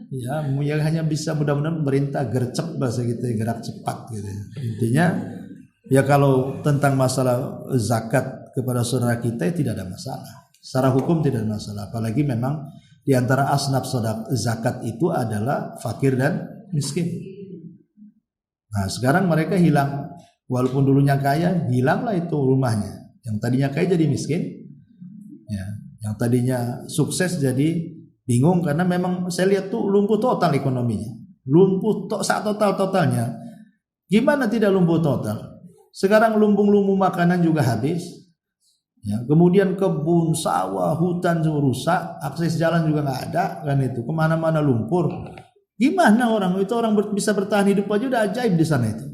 Ya, yang hanya bisa mudah-mudahan pemerintah gercep bahasa kita, gerak cepat gitu. Intinya ya kalau tentang masalah zakat kepada saudara kita tidak ada masalah. Secara hukum tidak ada masalah. Apalagi memang di antara asnaf zakat itu adalah fakir dan miskin. Nah, sekarang mereka hilang. Walaupun dulunya kaya, hilanglah itu rumahnya. Yang tadinya kaya jadi miskin. Ya, yang tadinya sukses jadi bingung karena memang saya lihat tuh lumpuh total ekonominya. Lumpuh saat totalnya. Gimana tidak lumpuh total? Sekarang lumbung-lumbung makanan juga habis. Ya, kemudian kebun, sawah, hutan semua rusak, akses jalan juga nggak ada kan itu. Kemana-mana lumpur. Gimana orang bisa bertahan hidup aja udah ajaib di sana itu.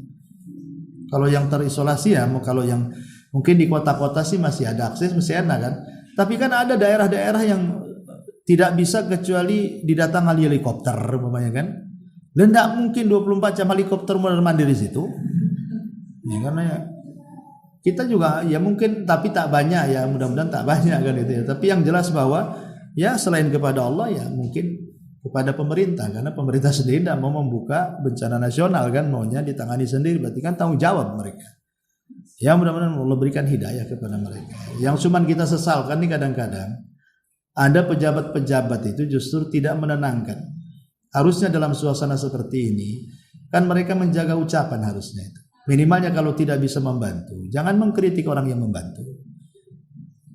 Kalau yang terisolasi ya, kalau yang mungkin di kota-kota sih masih ada akses, masih enak kan. Tapi kan ada daerah-daerah yang tidak bisa kecuali didatangi helikopter umpamanya kan. Dan tidak mungkin 24 jam helikopter mondar-mandir di situ. Ya karena ya kita juga ya mungkin tapi tak banyak ya, mudah-mudahan tak banyak kan itu ya. Tapi yang jelas bahwa ya selain kepada Allah ya mungkin kepada pemerintah, karena pemerintah sendiri tidak mau membuka bencana nasional kan, maunya ditangani sendiri, berarti kan tanggung jawab mereka. Ya mudah-mudahan Allah berikan hidayah kepada mereka. Yang cuman kita sesalkan nih kadang-kadang ada pejabat-pejabat itu justru tidak menenangkan. Harusnya dalam suasana seperti ini kan mereka menjaga ucapan harusnya itu. Minimalnya kalau tidak bisa membantu, jangan mengkritik orang yang membantu.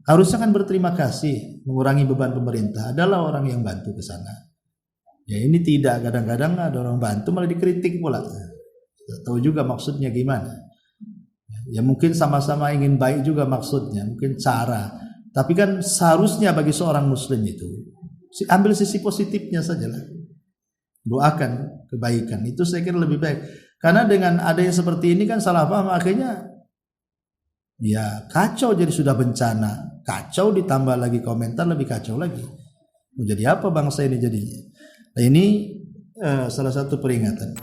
Harusnya kan berterima kasih, mengurangi beban pemerintah adalah orang yang bantu ke sana. Ya ini tidak, kadang-kadang ada orang bantu malah dikritik pula. Tidak tahu juga maksudnya gimana. Ya mungkin sama-sama ingin baik juga maksudnya, mungkin cara. Tapi kan seharusnya bagi seorang muslim itu ambil sisi positifnya sajalah. Doakan kebaikan, itu saya kira lebih baik. Karena dengan adanya seperti ini kan salah paham akhirnya ya kacau, jadi sudah bencana. Kacau ditambah lagi komentar lebih kacau lagi. Mau jadi apa bangsa ini jadinya? Nah, ini salah satu peringatan.